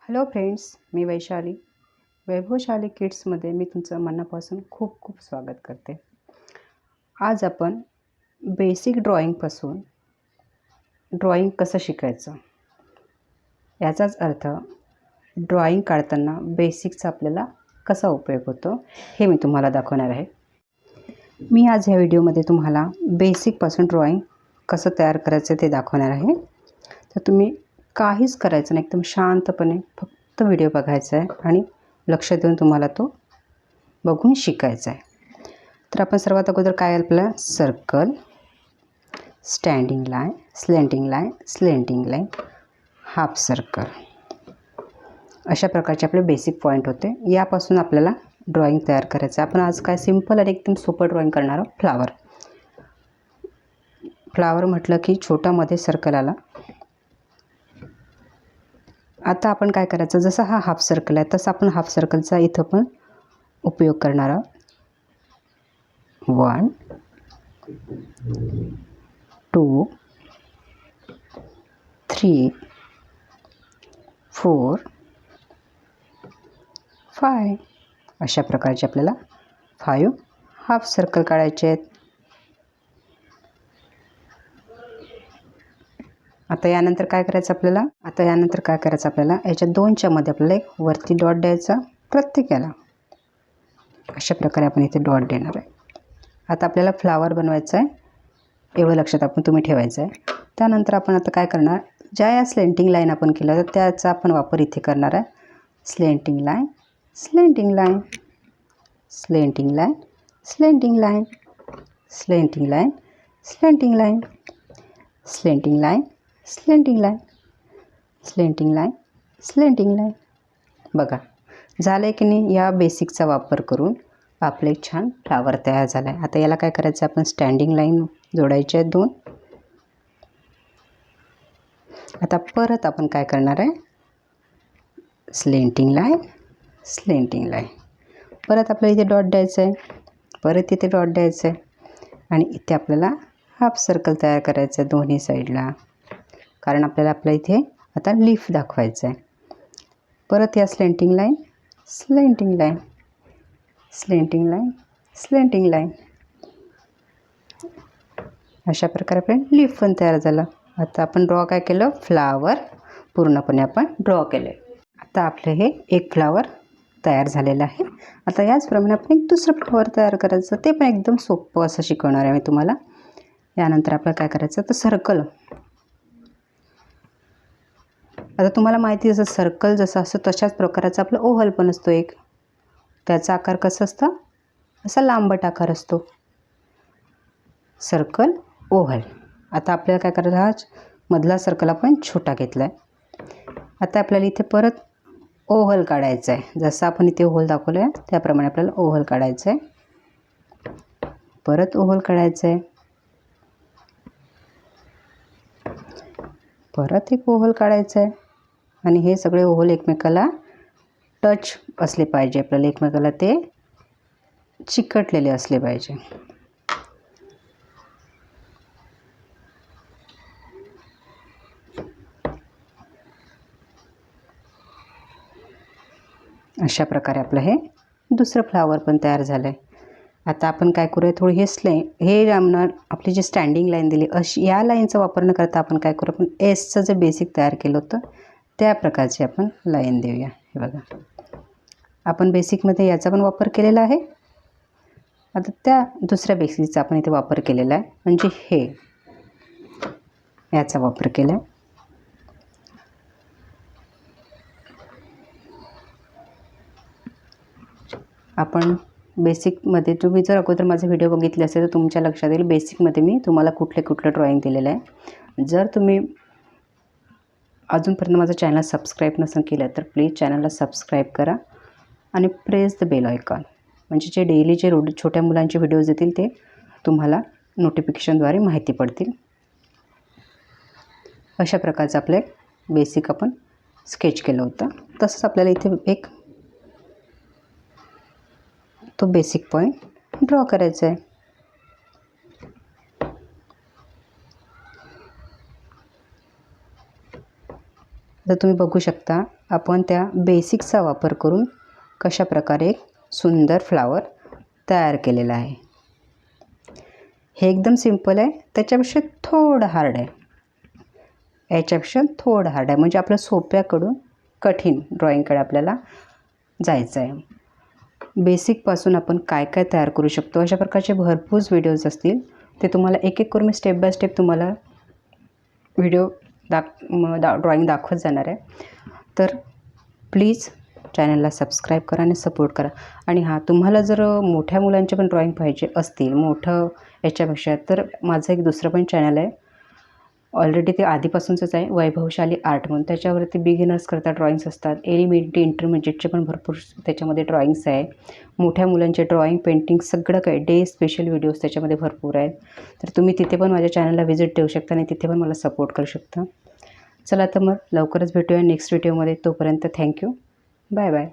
Hello friends, मी वैशाली. वैभवशाली किड्समध्ये मी तुमचं मनापासून खूप खूप स्वागत करते. आज आपण बेसिक ड्रॉईंगपासून ड्रॉईंग कसं शिकायचं याचाच अर्थ ड्रॉईंग काढताना बेसिकचा आपल्याला कसा उपयोग होतो हे मी तुम्हाला दाखवणार आहे. मी आज ह्या व्हिडिओमध्ये तुम्हाला बेसिकपासून ड्रॉईंग कसं तयार करायचं ते दाखवणार आहे. तर तुम्ही काहीच करायचं नाही, एकदम शांतपणे फक्त व्हिडिओ बघायचा आहे आणि लक्ष देऊन तुम्हाला तो बघून शिकायचा आहे. तर आपण सर्वात अगोदर काय आपल्याला circle, standing line, slanting line, half circle अशा प्रकारचे आपले बेसिक पॉईंट होते. यापासून आपल्याला ड्रॉईंग तयार करायचं आहे. आपण आज काय सिंपल आणि एकदम सोपं ड्रॉईंग करणार आहोत. फ्लावर म्हटलं की छोट्यामध्ये सर्कल आला. आता आपण काय करायचं, जसं हा हाफ सर्कल आहे तसं आपण हाफ सर्कलचा इथं पण उपयोग करणार आहोत. 1 2 3 4 5 अशा प्रकारचे आपल्याला 5 हाफ सर्कल काढायचे आहेत. आता यानंतर काय करायचं आपल्याला याच्या दोनच्या मध्ये आपल्याला एक वरती डॉट द्यायचा प्रत्येकाला. अशा प्रकारे आपण इथे डॉट देणार आहे. आता आपल्याला फ्लावर बनवायचा आहे, एवढं लक्षात तुम्ही ठेवायचं आहे. त्यानंतर आपण आता काय करणार, ज्या या स्लेंटिंग लाईन आपण केलं तर त्याचा आपण वापर इथे करणार आहे. Slanting line, slanting line, slanting line, slanting line, slanting line, slanting line, slanting line, slanting line, slanting line, slanting line. बघा झालं आहे की नाही. या बेसिकचा वापर करून आपले छान फ्लावर तयार झाला आहे. आता याला काय करायचं, आपण स्टँडिंग लाईन जोडायचे आहेत 2. आता परत आपण काय करणार आहे, स्लेंटिंग लाईन, स्लेंटिंग लाईन, परत आपल्याला इथे डॉट द्यायचं आहे, परत इथे डॉट द्यायचं आहे आणि इथे आपल्याला हाफ सर्कल तयार करायचं आहे दोन्ही साईडला, कारण आपल्या इथे आता लीफ दाखवायचं आहे. परत या slanting line, slanting line, slanting line, slanting line अशा प्रकारे आपलं लीफ पण तयार झालं. आता आपण ड्रॉ काय केलं, फ्लावर पूर्णपणे आपण ड्रॉ केले. आता आपलं हे एक फ्लावर तयार झालेलं आहे. आता याचप्रमाणे आपण एक दुसरं फ्लावर तयार करायचं, ते पण एकदम सोपं असं शिकवणार आहे मी तुम्हाला. यानंतर आपल्याला काय करायचं, तर सर्कल. आता तुम्हाला माहिती आहे, जसं सर्कल जसं असतं तशाच प्रकाराचा आपला ओव्हल पण असतो एक. त्याचा आकार कसा असतं, असा लांबट आकार असतो. Circle, oval. आता आपल्याला काय करायचं, हा मधला सर्कल आपण छोटा घेतला आहे. आता आपल्याला इथे परत ओव्हल काढायचं आहे. जसं आपण इथे ओव्हल दाखवलं आहे त्याप्रमाणे आपल्याला ओव्हल काढायचं आहे. परत ओव्हल काढायचं आहे, परत एक ओव्हल काढायचं आहे आणि हे सगळे ओव्हल एकमेकाला टच असले पाहिजे. आपल्याला एकमेकाला ते चिकटलेले असले पाहिजे. अशा प्रकारे आपलं हे दुसरं फ्लावर पण तयार झालं आहे. आता आपण काय करूया, थोडी हे आपली जी स्टँडिंग लाईन दिली अशी या लाईनचा वापर न करता आपण काय करू, आपण एसचं जे बेसिक तयार केलं होतं त्या प्रकारची आपण लाईन देऊया. हे बघा, आपण बेसिकमध्ये याचा पण वापर केलेला आहे. आता त्या दुसऱ्या बेसिकचा आपण इथे वापर केलेला आहे, म्हणजे हे याचा वापर केला आहे. आपण बेसिकमध्ये, तुम्ही जर अगोदर माझे व्हिडिओ बघितले असेल तर तुमच्या लक्षात येईल बेसिकमध्ये मी तुम्हाला कुठलं ड्रॉईंग दिलेलं आहे. जर तुम्ही अजूनपर्यंत माझं चॅनल सबस्क्राईब नसेल केलं तर प्लीज चॅनलला सबस्क्राईब करा आणि प्रेस द बेल आयकॉन, म्हणजे जे डेलीचे छोट्या मुलांचे व्हिडिओज येतील ते तुम्हाला नोटिफिकेशनद्वारे माहिती पडतील. अशा प्रकारचं आपलं बेसिक आपण स्केच केलं होतं. तसंच आपल्याला इथे एक तो बेसिक पॉईंट ड्रॉ करायचा आहे. तर तुम्ही बघू शकता आपण त्या बेसिकचा वापर करून कशा प्रकारे एक सुंदर फ्लावर तयार केलेला आहे. हे एकदम सिंपल आहे, त्याच्यापेक्षा थोडं हार्ड आहे, याच्यापेक्षा थोडं हार्ड आहे, म्हणजे आपलं सोप्याकडून कठीण ड्रॉईंगकडे आपल्याला जायचं आहे. बेसिकपासून आपण काय काय तयार करू शकतो अशा प्रकारचे भरपूर व्हिडिओज असतील, ते तुम्हाला एक एक करून मी स्टेप बाय स्टेप तुम्हाला व्हिडिओ ड्रॉईंग दाखवत जाणार आहे. तर प्लीज चॅनलला सबस्क्राईब करा आणि सपोर्ट करा. आणि हां, तुम्हाला जर मोठ्या मुलांचे पण ड्रॉईंग पाहिजे असतील मोठं याच्यापेक्षा, तर माझं एक दुसरं पण चॅनल आहे, ऑलरेडी ते आधीपासूनच आहे, वैभवशाली आर्ट म्हणून. त्याच्यावरती बिगिनर्स करता ड्रॉईंग्स असतात, एलिमेंटरी इंटरमिजिएटचे पण भरपूर त्याच्यामध्ये ड्रॉईंग्स आहे. मोठ्या मुलांचे ड्रॉईंग, पेंटिंग सगळं काही डे स्पेशल व्हिडिओज त्याच्यामध्ये भरपूर आहेत. तर तुम्ही तिथे पण माझ्या चॅनलला व्हिजिट देऊ शकता आणि तिथे पण मला सपोर्ट करू शकता. चला तर मग लवकरच भेटूया नेक्स्ट व्हिडिओमध्ये. तोपर्यंत थँक्यू. Bye bye.